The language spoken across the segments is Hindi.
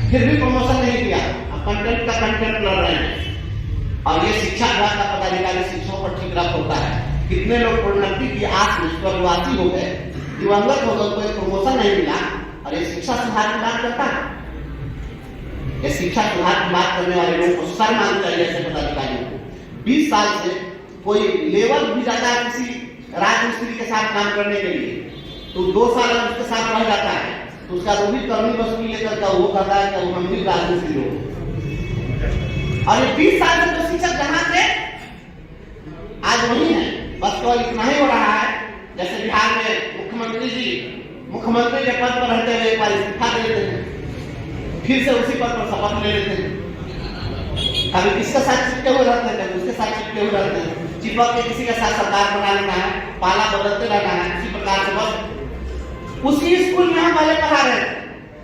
फिर भी प्रमोशन नहीं दिया, कंटेंट का कंटेंट लड़ रहे हैं। और ये शिक्षा विभाग का पदाधिकारी शिक्षकों पर ठीक रख होता है। कितने लोग प्रोन्नति की आस में स्वर्गवासी हो गए, दिवंगत हो गए, कोई प्रमोशन नहीं मिला, और ये शिक्षा सुधार की बात करता है। ये शिक्षा सुधार की बात करने वाले लोगों को शर्म आनी चाहिए ऐसे पदाधिकारियों को। 20 साल से कोई लेवल भी जाता है किसी राजमिस्त्री के साथ काम करने के लिए, तो 2 साल उसके साथ रह जाता है, तो उसका रोहित करनी वस्तु लेकर वो कहता है कि हम भी राजमिस्त्री हो। और ये 20 साल से तो शिक्षक जहां थे आज वही है, बस तो इतना ही हो रहा है। जैसे बिहार में मुख्यमंत्री जी मुख्यमंत्री के पद पर रहते हुए एक बार इस्तीफा दे देते हैं, फिर से उसी पद पर शपथ ले लेते हैं। कभी किसके साथ चिपके हुए रहते हैं, कभी उसके साथ चिपके हुए रहते हैं। चिपक के किसी के साथ सरकार बना लेना है, पाला बदलते रहना है, इसी प्रकार से बस उसी स्कूल में हम पहले पढ़ा रहे हैं,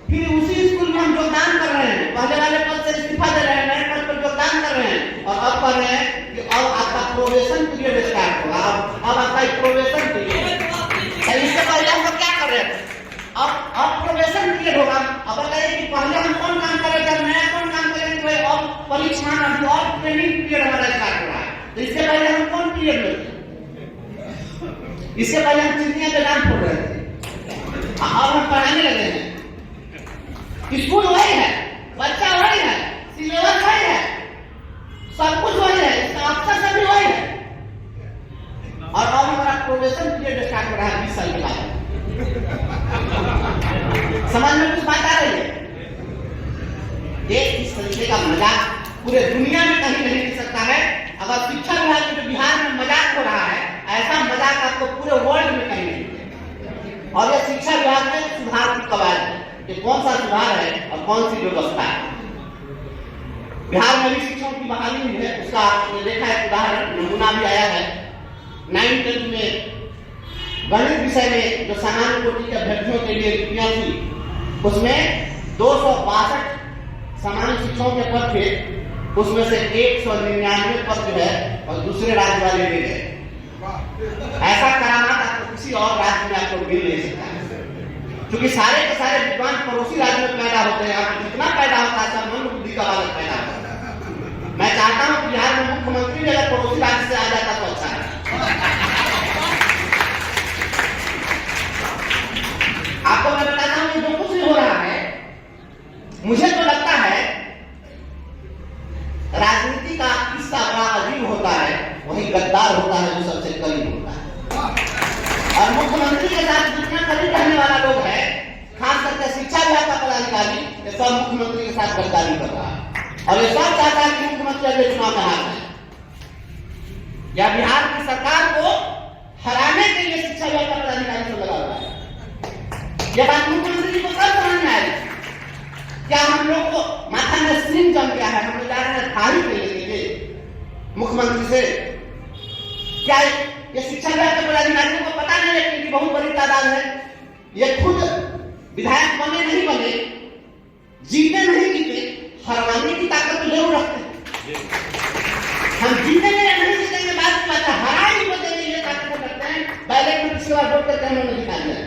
फिर उसी स्कूल में हम योगदान कर रहे हैं, पहले वाले पद से इस्तीफा दे रहे हैं, नए पद पर योगदान कर रहे हैं, और अब कर रहे हैं कि अब आपका प्रोबेशन पीरियड स्टार्ट होगा। अब आपका प्रोबेशन पीरियड, इससे पहले हम क्या कर रहे हैं, अब प्रोबेशन पीरियड होगा। अब कहें कि पहले हम कौन काम करेंगे, नया कौन काम करेंगे, अब परीक्षा अभी और ट्रेनिंग पीरियड हमारा स्टार्ट हो रहा है। तो इससे पहले हम कौन पीरियड में थे, इससे पहले हम चिड़िया पे नाम फोड़ रहे थे, अब हम पढ़ाने लगे हैं। स्कूल वही है, बच्चा वही है, सिलेबस वही है, सब कुछ वही है, इसका अफसर सभी वही है, और अब हमारा प्रोबेशन पीरियड स्टार्ट हो रहा है 20 साल के बाद। समझ में कुछ बात आ रही है? इस तरीके का मजाक पूरे दुनिया में कहीं नहीं मिल सकता है। अगर शिक्षा विभाग में जो बिहार में मजाक हो रहा है, ऐसा मजाक आपको पूरे वर्ल्ड में कहीं नहीं मिलेगा। और ये शिक्षा विभाग में सुधार की कवायद है कि कौन सा सुधार है और कौन सी व्यवस्था है। बिहार में भी शिक्षकों की बहाली हुई है, उसका आपने देखा है, उदाहरण नमूना भी आया है। 9th में गणित विषय में जो सामान्य कोटि के अभ्यर्थियों के लिए रिक्तियां थी, उसमें 262 सामान्य शिक्षकों के पद थे, उसमें से 199 पद जो है और दूसरे राज्य वाले ले गए। ऐसा करामात आपको किसी और राज्य में आपको मिल नहीं सकता है, क्योंकि सारे के सारे विद्वान पड़ोसी राज्य में पैदा होते हैं। आप जितना पैदा होता है सब मन बुद्धि का बालक पैदा होता है। मैं चाहता हूं कि बिहार में मुख्यमंत्री भी अगर पड़ोसी राज्य से आ जाता तो अच्छा है। आपको मैं बताता हूं कि जो कुछ भी हो रहा है, मुझे तो लगता है राजनीति का किस्सा बड़ा अजीब होता है, वही गद्दार होता है जो सबसे करीब होता है। और मुख्यमंत्री के साथ जितना करीब रहने वाला लोग है, खास करके शिक्षा विभाग का पदाधिकारी, ये सब मुख्यमंत्री के साथ गद्दारी कर रहा है। और ये सब चाहता है कि मुख्यमंत्री अगले चुनाव में हार जाए, या बिहार की सरकार को हराने के लिए शिक्षा विभाग का पदाधिकारी से लगा हुआ है। यह बात मुख्यमंत्री जी को कब समझ में आएगी? क्या हम लोग को माथा में सिंह जम गया है, हम लोग जा रहे हैं थाली पे लेके मुख्यमंत्री से? क्या ये शिक्षा विभाग के पदाधिकारियों को पता नहीं है कि बहुत बड़ी तादाद है, ये खुद विधायक बने नहीं बने, जीते नहीं जीते, हरवाने की ताकत तो जरूर रखते हैं। हम जीतेंगे या नहीं जीतेंगे बात की बात है, हरा ही बचेंगे ये ताकत रखते हैं। बैलेट में पिछली बार वोट करके हमने दिखा दिया।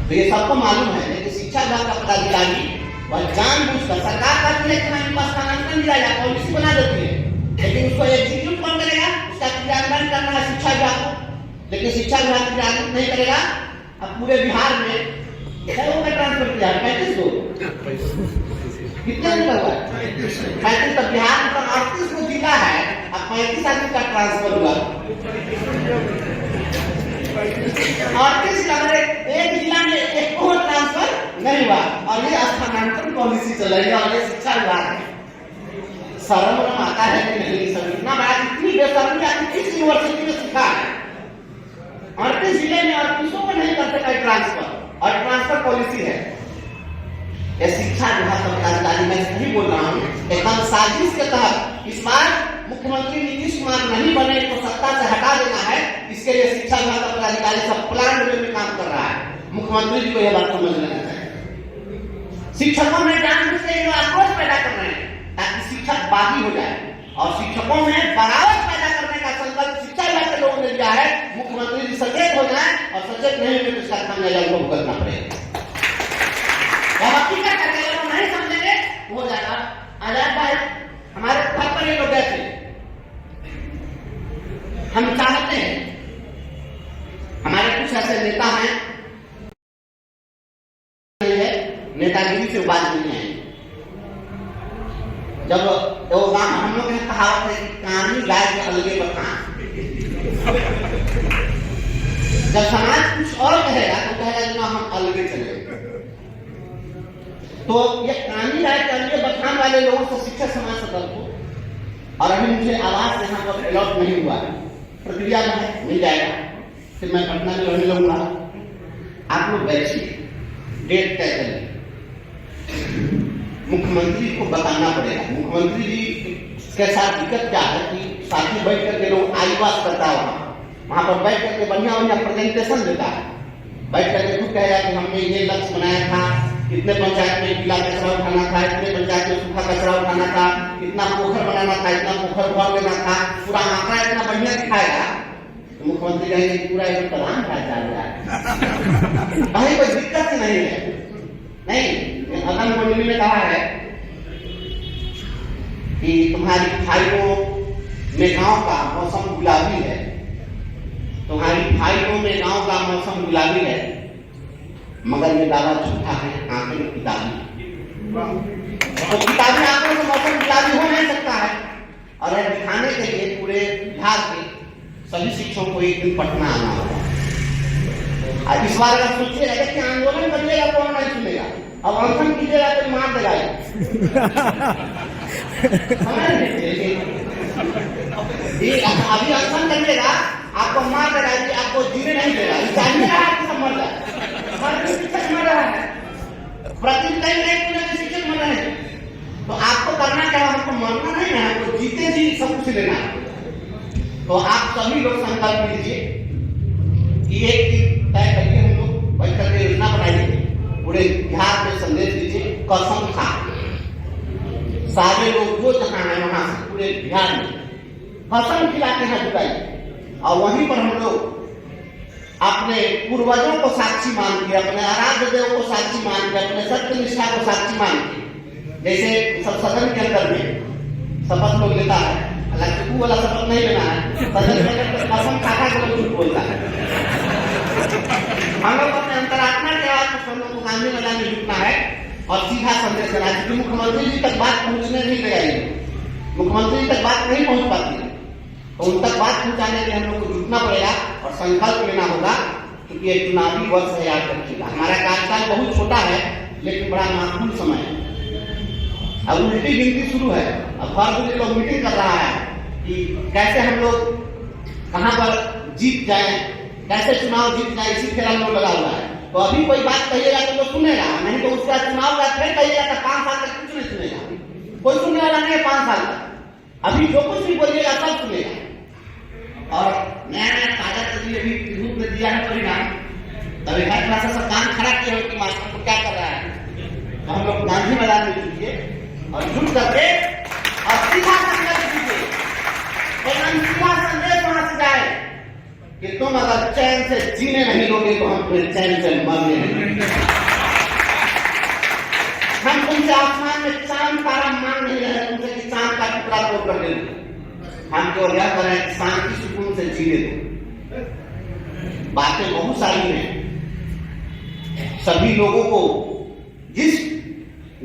तो ये सबको मालूम है, लेकिन शिक्षा विभाग का पदाधिकारी वह जानबूझकर सरकार करती है कि मैं इनका स्थानांतरण दिया जाए, पॉलिसी बना देती है, लेकिन उसको एग्जीक्यूट कौन करेगा? उसका क्रियान्वयन करना है शिक्षा विभाग को, लेकिन शिक्षा विभाग क्रियान्वित नहीं करेगा। अब पूरे बिहार में लोगों का ट्रांसफर किया 35 लोग, कितने निकल हुआ? 35। तो बिहार में 38 को जिला है, अब 35 आदमी का ट्रांसफर हुआ। 38 हमारे एक जिला में एक को ट्रांसफर नहीं हुआ, और ये स्थानांतरण पॉलिसी चल रही है। और ये शिक्षा विभाग है, शर्म आता है कि नहीं? सब इतना बड़ा, इतनी बेशर्मी आपने किस यूनिवर्सिटी में सीखा है? 38 जिले में 38 को नहीं कर सका ट्रांसफर, और ट्रांसफर पॉलिसी है। ये शिक्षा विभाग का पदाधिकारी, मैं सही बोल रहा हूँ, एकदम साजिश के तहत इस बार मुख्यमंत्री नीतीश कुमार नहीं बने तो सत्ता से हटा देना है, इसके लिए शिक्षा विभाग का पदाधिकारी सब प्लान में काम कर रहा है। मुख्यमंत्री जी को यह बात समझ लेना चाहिए। शिक्षकों में जानबूझ के आक्रोश पैदा कर रहे हैं ताकि शिक्षक बागी हो जाए, और शिक्षकों में बगावत पैदा करने का संकल्प शिक्षा विभाग के लोगों ने लिया है। मुख्यमंत्री जी सचेत हो जाए, और सचेत नहीं होंगे तो इसका खामियाजा उनको भुगतना पड़ेगा। नेतागिरी से बात नहीं आएगी। जब तो हम लोग ने कहावत है कि कानी गाय के अलगे बखान, जब समाज कुछ और कहेगा तो कहेगा ना हम अलगे चले। तो ये कानी गाय के अलगे बखान वाले लोगों से शिक्षक समाज सतर्क हो। और अभी मुझे आवाज यहाँ पर अलॉट नहीं हुआ है, प्रक्रिया में है, मिल जाएगा, फिर मैं पटना में रहने लगूंगा। आप लोग बैठिए, डेट तय करिए, मुख्यमंत्री को बताना पड़ेगा। मुख्यमंत्री जी के साथ दिक्कत क्या है कि साथी बैठ करके लोग आईवास करता है, वहां पर बैठ करके बढ़िया बढ़िया प्रेजेंटेशन देता है, बैठ करके खुद कहेगा कि हमने ये लक्ष्य बनाया था, कितने पंचायत में गीला कचरा उठाना था, इतने पंचायत में सूखा कचरा उठाना था, कितना पोखर बनाना था, इतना पोखर भर देना था, पूरा आंकड़ा इतना बढ़िया दिखाएगा। तो मुख्यमंत्री कहेंगे पूरा एक प्रधान का चल रहा है, कहीं कोई दिक्कत ही नहीं है। नहीं, अदन मंडली ने कहा है कि तुम्हारी फाइलों में गांव का मौसम गुलाबी है, तुम्हारी फाइलों में गांव का मौसम गुलाबी है, मगर ये दावा झूठा है, आंखें में किताबी। तो किताबी आंखों से मौसम गुलाबी हो नहीं सकता है। और यह दिखाने के लिए पूरे बिहार के सभी शिक्षकों को एक दिन पटना आना होगा। इस बार अगर सोचिएगा कि आंदोलन करिएगा तो नहीं सुनेगा, अब अनशन कीजिएगा तो मार देगा। अभी अनशन करिएगा आपको मार देगा, आपको जीने नहीं देगा, जानिएगा आपको मर जाए। शिक्षक मर रहा है, प्रतिदिन शिक्षक मर रहे हैं, तो आपको करना क्या, हमको मरना नहीं है, हमको जीते जी सब कुछ लेना है। तो आप सभी लोग संकल्प लीजिए कि एक दिन तय करिए, हम लोग बैठ करके योजना बनाइए, पूरे बिहार में संदेश दीजिए, कसम खा सारे लोग जो जहां है वहां से पूरे बिहार में कसम खिला के हाथ जुटाइए। और वहीं पर हम लोग अपने पूर्वजों को साक्षी मान के, अपने आराध्य देव को साक्षी मान के, अपने सत्य निष्ठा को साक्षी मान के, जैसे सब सदन के अंदर में शपथ लोग लेता है, हालांकि वो वाला शपथ नहीं लेना है, सदन में कसम खा के लोग झूठ बोलता है। हम लोग अपने अंतरात्मा के आवाज हम लोग को गांधी मैदान में जुटना है और सीधा संदेश देना है, क्योंकि मुख्यमंत्री जी तक बात पहुंचने नहीं देगा, मुख्यमंत्री जी तक बात नहीं पहुंच पाती है, तो उन तक बात पहुंचाने के लिए हम लोग को जुटना पड़ेगा और संकल्प लेना होगा, क्योंकि ये चुनावी वर्ष है। याद रखिएगा, हमारा कार्यकाल बहुत छोटा है लेकिन बड़ा महत्वपूर्ण समय है। अब उल्टी गिनती शुरू है, अब हर दिन लोग मीटिंग कर रहा है कि कैसे हम लोग कहां पर जीत जाए, कैसे चुनाव जीत जाए, इसी खेल में लगा हुआ है। तो अभी कोई बात कहिएगा तो लोग सुनेगा, नहीं तो उसका चुनाव का फिर कहिएगा तो 5 साल तक कुछ नहीं सुनेगा, कोई सुनने वाला नहीं है 5 साल तक। अभी जो कुछ भी बोलिएगा सब सुनेगा। और नया नया ताजा तरीके अभी रूप में दिया है परिणाम, तभी हर थोड़ा सा कान खड़ा किया कि मास्टर को क्या कर रहा है। तो हम लोग गांधी मैदान में जुटिए और जुट करके और सीधा संदेश दीजिए, एकदम सीधा संदेश वहां से जाए कि तुम अगर चैन से जीने नहीं लोगे तो हम फिर चैन से मरने नहीं। हम तुमसे आसमान में चांद तारा मांग नहीं रहे, तुमसे कि चांद का टुकड़ा तोड़ कर दे, हम तो यह करें शांति सुकून से जीने दो। बातें बहुत सारी हैं, सभी लोगों को जिस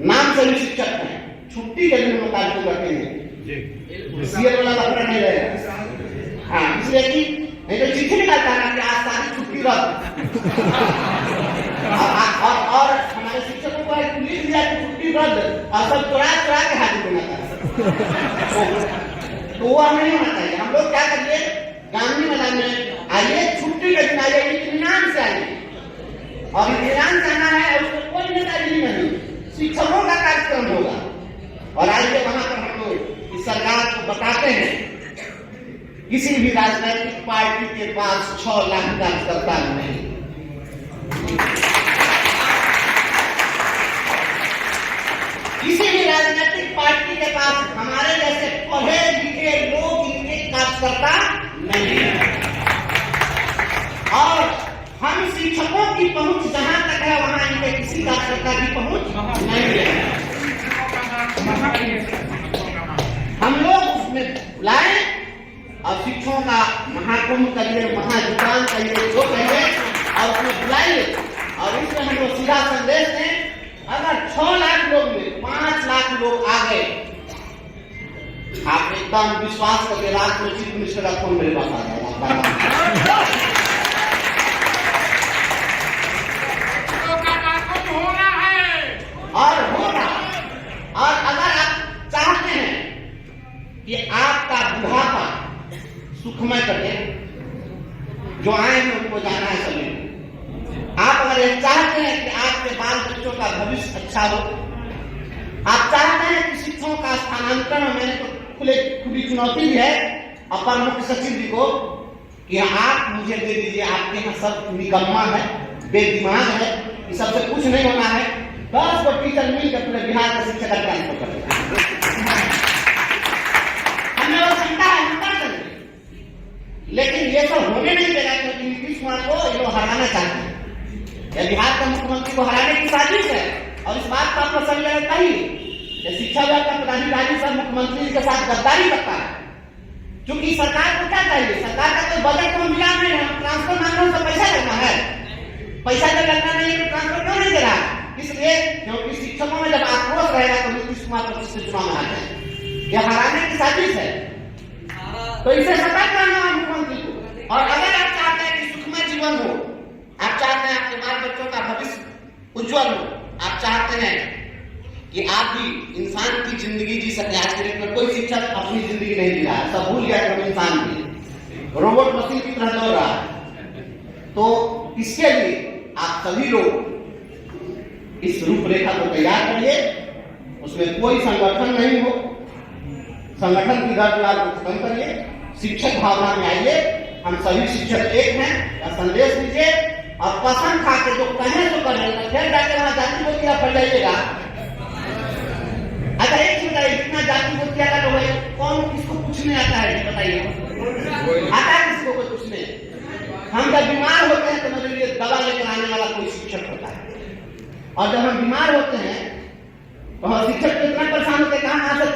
नाम से भी शिक्षक हैं छुट्टी के दिन में कार्यक्रम करते हैं, सीएल वाला लफड़ा नहीं रहेगा। हाँ, इसलिए कि नहीं तो चिट्ठी निकालता है कि आज सारी छुट्टी रद्द। और हमारे शिक्षकों को लिख दिया कि छुट्टी रद्द, और सब चुरा चुरा के हाजिर होना था। तो वो नहीं होना चाहिए। हम लोग क्या करिए, गांधी मैदान में आइए, छुट्टी के दिन आइए, इत्मीनान से आइए, और इत्मीनान से आना है, उसमें कोई नेतागिरी नहीं, शिक्षकों का कार्यक्रम होगा। और आइए वहां पर हम लोग इस सरकार को बताते हैं, किसी भी राजनीतिक पार्टी के पास 6 लाख का सरकार नहीं, किसी भी राजनीतिक पार्टी के पास हमारे जैसे पढ़े लिखे लोग इनके कार्यकर्ता नहीं है। और हम शिक्षकों की पहुंच जहां तक है वहां इनके किसी कार्यकर्ता की पहुंच नहीं है। हम लोग उसमें बुलाएं और शिक्षकों का महाकुंभ करिए, महाजुटान करिए, जो कहिए, और उसमें बुलाइए और इसमें हम लोग सीधा संदेश दें अगर 6 लाख लोग में 5 लाख लोग आ गए, आप एकदम विश्वास करके रात में चीफ मिनिस्टर का फोन मेरे पास आ जाएगा। और होगा। और अगर आप चाहते हैं कि आपका बुढ़ापा सुखमय कटे, जो आए हैं उनको जाना है सभी। आप अगर ये चाहते हैं कि आपके बाल बच्चों का भविष्य अच्छा हो, आप चाहते हैं कि शिक्षकों का स्थानांतरण में तो खुली चुनौती भी है अपर मुख्य सचिव जी को कि आप मुझे दे दीजिए, आपके यहाँ सब निकम्मा है, बेदिमाग है, ये सबसे कुछ नहीं होना है, 10 को टीचर मिलकर पूरे बिहार का शिक्षा का ट्रांसफर कर देगा। हमें वो चिंता है, हम कर देंगे, लेकिन ये सब होने नहीं देगा क्योंकि नीतीश कुमार को ये लोग हराना चाहते हैं। यह बिहार का मुख्यमंत्री को हराने की साजिश है और इस बात का आपको सभी लगता ही शिक्षा विभाग का पदाधिकारी सब मुख्यमंत्री के साथ गद्दारी करता है। क्योंकि सरकार को क्या चाहिए, सरकार का तो बजट को मिला नहीं है, ट्रांसफर मांगने से पैसा लगना है, पैसा जब लगना नहीं है तो ट्रांसफर क्यों नहीं दे रहा? इसलिए क्योंकि शिक्षकों में जब आक्रोश रहेगा तो नीतीश कुमार 25 से चुनाव में आते हैं। यह हराने की साजिश है, तो इसे सतर्क रहना है मुख्यमंत्री को। और अगर आप चाहते हैं कि सुखमय जीवन हो, आप चाहते हैं आपके बाल बच्चों का भविष्य उज्जवल हो, आप चाहते हैं कि आप भी इंसान की जिंदगी जी सके। आज के डेट में कोई शिक्षक अपनी जिंदगी नहीं जी रहा है, सब भूल गया कि इंसान भी रोबोट मशीन की तरह दौड़ रहा है। तो इसके लिए आप सभी लोग इस रूपरेखा को तैयार करिए, उसमें कोई संगठन नहीं हो, संगठन की दरदरार को खत्म करिए, शिक्षक भावना में आइए, हम सभी शिक्षक एक हैं, या संदेश दीजिए और कसम खा के जो कहें तो करें, फिर जाके वहां जाति को क्या फैल जाइएगा। अच्छा एक चीज बताइए, इतना जाति को क्या का लोग कौन किसको कुछ नहीं आता है, बताइए आता है किसको कोई कुछ नहीं। हम जब बीमार होते हैं तो मेरे लिए दवा लेकर आने वाला कोई शिक्षक होता है, और जब हम बीमार होते हैं तो हम शिक्षक कितना परेशान होते हैं, कहाँ से